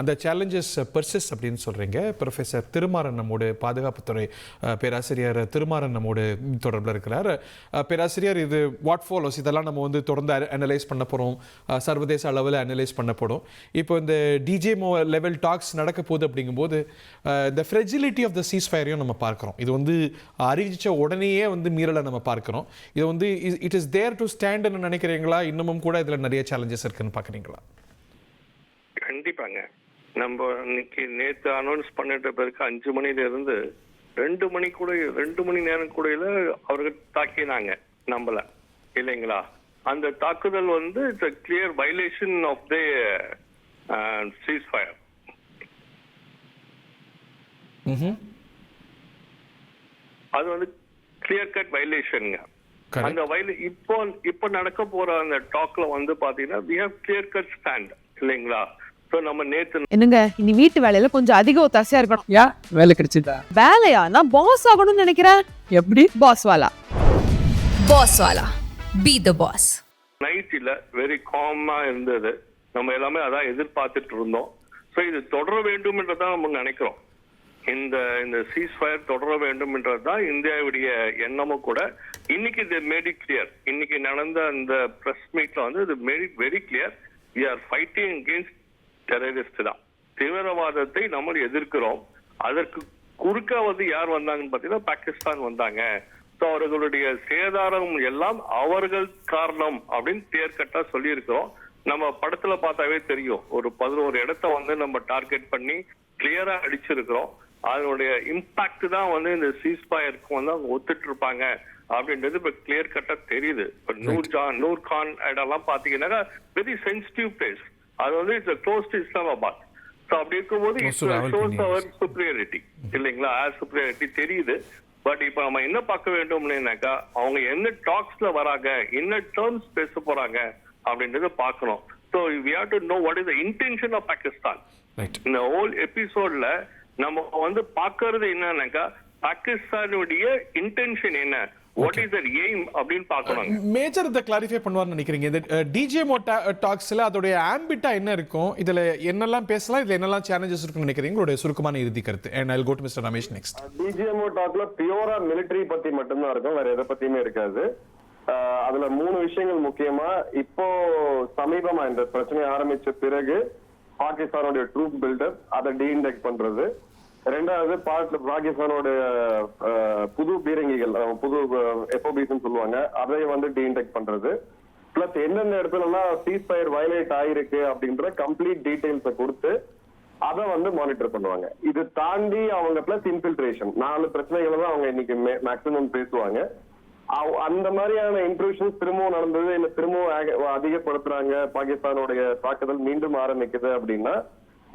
அந்த challenges persist அப்படின்னு சொல்கிறீங்க. ப்ரொஃபஸர் திருமாறன் நம்மோடு, பாதுகாப்புத்துறை பேராசிரியர் திருமாறன் நம்மோடு தொடர்பில் இருக்கிறார். பேராசிரியர், இது வாட் ஃபாலோஸ் இதெல்லாம் நம்ம வந்து தொடர்ந்து அனலைஸ் பண்ண போகிறோம், சர்வதேச அளவில் அனலைஸ் பண்ணப்படும். இப்போ இந்த டிஜேமோ லெவல் டாக்ஸ் நடக்க போகுது அப்படிங்கும்போது இந்த ஃப்ரெஜிலிட்டி ஆஃப் த சீஸ்ஃபயரையும் நம்ம பார்க்குறோம். இது வந்து அறிவிச்ச உடனேயே வந்து மீறலை நம்ம பார்க்குறோம். இது வந்து இட் இஸ் தேர் டு ஸ்டாண்ட்னு நினைக்கிறீங்களா? இன்னமும் கூட இதில் நிறைய சேலஞ்சஸ் இருக்குன்னு பார்க்குறீங்களா? கண்டிப்பாங்க. நம்ம இன்னைக்கு நேற்று அனௌன்ஸ் பண்ணிட்ட பிறகு 5 மணில இருந்து 2 மணி நேரம் கூட அவர்கள் தாக்கினாங்க நம்மள, இல்லைங்களா? அந்த தாக்குதல் வந்து it's a clear violation of the ceasefire. அது வந்து கிளியர் கட் வயலேஷனுங்க. அந்த இப்போ நடக்க போற அந்த டாக்ல வந்து பாத்தீங்கன்னா we have clear cut stand, இல்லைங்களா? நம்ம நேத்து என்னங்க இனி வீட்டு வேலையில கொஞ்சம் அதிக ஒத்தாசையா இருக்கணும். யா வேலை கிடைச்சிட்டா? வேலையா? நான் பாஸ் ஆகணும்னு நினைக்கிறேன். எப்படி? பாஸ் வாலா பி தி பாஸ். நைட்ல வெரி காமா இருந்தது. நம்ம எல்லாமே அதான் எதிர்பார்த்துட்டு இருந்தோம். ஸோ இது தொடர வேண்டும் என்றதான் நம்ம நினைக்கிறோம். இந்த சீஸ்ஃபயர் தொடர வேண்டும் என்றதுதான் இந்தியாவுடைய எண்ணமும் கூட. இன்னைக்கு இது மேட் இட் கிளியர். இன்னைக்கு நடந்த அந்த பிரஸ் மீட்ல வந்து இது made it very clear. we are fighting against terrorist தான். தீவிரவாதத்தை நம்ம எதிர்க்கிறோம். அதற்கு குறுக்க வந்து யார் வந்தாங்கன்னு பாத்தீங்கன்னா பாகிஸ்தான் வந்தாங்க. ஸோ அவர்களுடைய சேதாரம் எல்லாம் அவர்கள் காரணம் அப்படின்னு கிளியர் கட்டா சொல்லி இருக்கிறோம். நம்ம படத்துல பார்த்தாவே தெரியும், ஒரு 11 இடத்த வந்து நம்ம டார்கெட் பண்ணி கிளியரா அடிச்சிருக்கிறோம். அதனுடைய இம்பாக்ட் தான் வந்து இந்த சீஸ்ஃபயருக்கு வந்து அவங்க ஒத்துட்டு இருப்பாங்க அப்படின்றது இப்ப கிளியர் கட்டா தெரியுது. நூர்கான் இடம்லாம் பாத்தீங்கன்னா வெரி சென்சிட்டிவ் பிளேஸ். அது வந்து it's close to Islamabad. So அப்படி இருக்கும்போது இட்ஸ் ஷோஸ் அவர் சுப்ரியாரிட்டி, இல்லைங்களா? சுப்ரியாரிட்டி தெரியுது. பட் இப்ப நம்ம என்ன பார்க்க வேண்டும்னாக்கா அவங்க என்ன டாக்ஸ்ல வராங்க, என்ன டேர்ம்ஸ் பேச போறாங்க அப்படின்றத பார்க்கணும். So we have to know what is the intention of Pakistan. இந்த ஹோல் எபிசோட்ல நம்ம வந்து பார்க்கறது என்னன்னாக்கா பாகிஸ்தானுடைய இன்டென்ஷன் என்ன, what is the aim அப்படின்னு பார்க்கணும். மேஜர் இதை கிளாரிஃபை பண்ணுவார்னு நினைக்கிறீங்க? இந்த டிஜேமோ டாக்ஸ்ல அதோடைய ஆம்பிட்டா என்ன இருக்கும், இதுல என்னெல்லாம் பேசலாம், இதுல என்னெல்லாம் சேலஞ்சஸ் இருக்குன்னு நினைக்கிறீங்க? உங்களுடைய சுருக்கமான இறுதி கருத்து. and I'll go to Mr. Ramesh next. டிஜேமோ டாக்ல பியூரா மிலிட்டரி பத்தி மட்டும்தான் இருக்கும், வேற எதை பத்தியுமே இருக்காது. அதுல 3 விஷயங்கள் முக்கியமா. இப்போ சமீபமா இந்த பிரச்சனை ஆரம்பிச்ச பிறகு பாகிஸ்தானுடைய ட்ரூப் பில்டப் அதை டீஇண்டெக்ட் பண்றது. 2வது பாகிஸ்தானோட புது பீரங்கிகள், புது எஃப்ஓபிஸ் சொல்லுவாங்க, அதை வந்து டீஇண்டெக்ட் பண்றது. பிளஸ் எந்தெந்த இடத்துலலாம் சீஸ்ஃபயர் வயலேட் ஆயிருக்கு அப்படின்ற கம்ப்ளீட் டீடைல்ஸை கொடுத்து அதை வந்து மானிட்டர் பண்ணுவாங்க. இது தாண்டி அவங்க பிளஸ் இன்ஃபில்ட்ரேஷன் 4 பிரச்சனைகளை தான் அவங்க இன்னைக்கு மேக்சிமம் பேசுவாங்க. அந்த மாதிரியான இன்ட்ரூஷன்ஸ் திரும்பவும் நடந்தது, இல்ல திரும்பவும் அதிகப்படுத்துறாங்க, பாகிஸ்தானுடைய தாக்குதல் மீண்டும் ஆரம்பிக்குது அப்படின்னா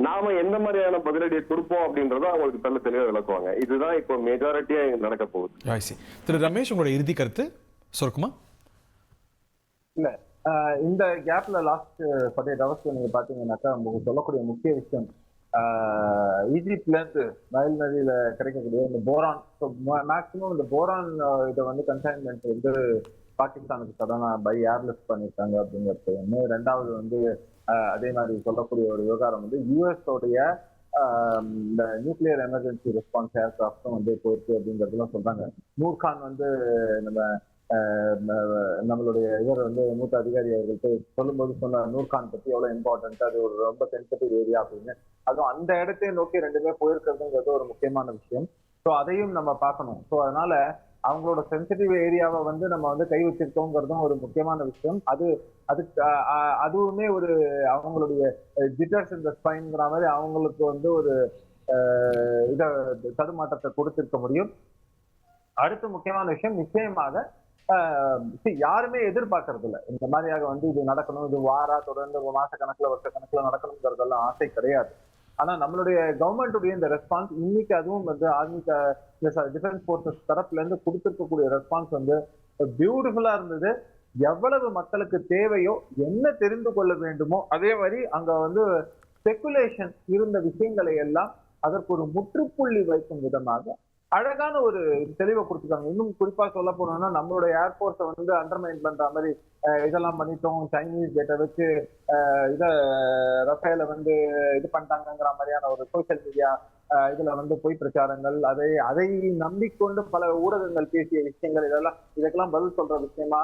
நாம எந்த மாதிரியான பதிலடியை கொடுப்போம் அப்படின்றத அவங்களுக்கு தெல்ல தெளிவா விளக்குவாங்க. இதுதான் இப்போ மெஜாரிட்டியா நடக்க போகுது. திரு ரமேஷ், உங்களோட இறுதி கருத்து சுருக்கமா? இல்ல, இந்த கேப்ல லாஸ்ட் 48 ஹவர்ஸ் நீங்க பாத்தீங்கன்னாக்கா உங்களுக்கு சொல்லக்கூடிய முக்கிய விஷயம், ஈஜிப்ட்ல இருந்து நைல் நதியில கிடைக்கக்கூடிய இந்த போரான், மேக்சிமம் இந்த போரான் இதை வந்து கன்சைன்மெண்ட் வந்து பாகிஸ்தானுக்கு சடனா பை ஏர்லிஃப்ட் பண்ணிருக்காங்க அப்படிங்கிறது ஒண்ணு. 2வது வந்து அதே மாதிரி சொல்லக்கூடிய ஒரு விவகாரம் வந்து யூஎஸ் உடைய இந்த நியூக்ளியர் எமர்ஜென்சி ரெஸ்பான்ஸ் ஏர்கிராஃப்டும் வந்து போயிருக்கு அப்படிங்கிறதுலாம் சொல்றாங்க. நூர்கான் வந்து நம்மளுடைய இவர் வந்து மூத்த அதிகாரி அவர்களுக்கு சொல்லும்போது சொன்னார், நூர்கான் பத்தி எவ்வளவு இம்பார்ட்டன்ட், அது ஒரு ரொம்ப சென்சிட்டிவ் ஏரியா அப்படின்னு. அதுவும் அந்த இடத்தையே நோக்கி 2 பேர் போயிருக்கிறதுங்கிறது ஒரு முக்கியமான விஷயம். ஸோ அதையும் நம்ம பார்க்கணும். ஸோ அதனால அவங்களோட சென்சிட்டிவ் ஏரியாவை வந்து நம்ம வந்து கை வச்சிருக்கோங்கிறதும் ஒரு முக்கியமான விஷயம். அதுவுமே ஒரு அவங்களுடைய ஜிட்டர்ஸ் இந்த ஸ்பைன்ங்கிற மாதிரி அவங்களுக்கு வந்து ஒரு இதை தடுமாற்றத்தை கொடுத்திருக்க முடியும். அடுத்த முக்கியமான விஷயம், நிச்சயமாக யாருமே எதிர்பார்க்கறது இல்லை இந்த மாதிரியாக வந்து இது நடக்கணும், இது வாரா தொடர்ந்து மாச கணக்குல வருஷ கணக்குல நடக்கணுங்கிறதெல்லாம் ஆசை கிடையாது. ஆனா நம்மளுடைய கவர்மெண்டுடைய இந்த ரெஸ்பான்ஸ் இன்னைக்கு, அதுவும் வந்து ஆர்மி டிஃபென்ஸ் போர்சஸ் தரப்புல இருந்து கொடுத்திருக்கக்கூடிய ரெஸ்பான்ஸ் வந்து பியூட்டிஃபுல்லா இருந்தது. எவ்வளவு மக்களுக்கு தேவையோ, என்ன தெரிந்து கொள்ள வேண்டுமோ, அதே மாதிரி அங்க வந்து ஸ்பெகுலேஷன் இருந்த விஷயங்களை எல்லாம் அதற்கு ஒரு முற்றுப்புள்ளி வைக்கும் விதமாக அழகான ஒரு தெளிவை கொடுத்துருக்காங்க. இன்னும் குறிப்பா சொல்ல போனோம்னா நம்மளோட ஏர்போர்ஸை வந்து அண்டர்மைன் பண்ற மாதிரி இதெல்லாம் பண்ணிட்டோம், சைனீஸ் கேட்டை வச்சு இத ரஃபேல வந்து இது பண்ணிட்டாங்கிற மாதிரியான ஒரு சோசியல் மீடியா இதுல வந்து பொய் பிரச்சாரங்கள், அதை நம்பிக்கொண்டு பல ஊடகங்கள் பேசிய விஷயங்கள், இதுக்கெல்லாம் பதில் சொல்ற விஷயமா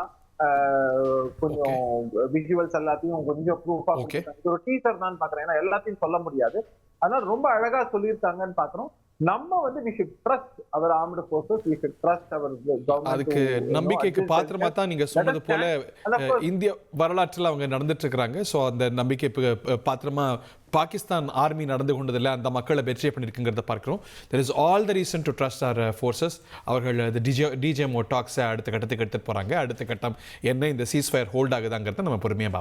கொஞ்சம் விஷுவல்ஸ் எல்லாத்தையும் கொஞ்சம் ப்ரூஃபா ஒரு டீசர் தான் பாக்குறேன். ஏன்னா எல்லாத்தையும் சொல்ல முடியாது, அதனால ரொம்ப அழகா சொல்லியிருக்காங்கன்னு பாக்குறோம். நம்ம வந்து we should trust our armed forces, we should trust our government. அதுக்கு நம்பிக்கைக்கு பாத்திரமா தான் நீங்க சொன்னது போல இந்திய வரலாற்றில் அவங்க நடந்துட்டு இருக்காங்க. ஸோ அந்த நம்பிக்கை பாத்திரமா பாகிஸ்தான் ஆர்மி நடந்து கொண்டதில்லை, அந்த மக்களை வெற்றியை பண்ணியிருக்குங்கிறத பார்க்கிறோம். There is all the reason to trust our forces. அவர்கள் டிஜிஎம்ஓ டாக்ஸை அடுத்த கட்டத்துக்கு எடுத்துட்டு போறாங்க. அடுத்த கட்டம் என்ன இந்த சீஸ் ஃபயர் ஹோல்ட் ஆகுதாங்கிறத நம்ம பொறுமையாக பார்ப்போம்.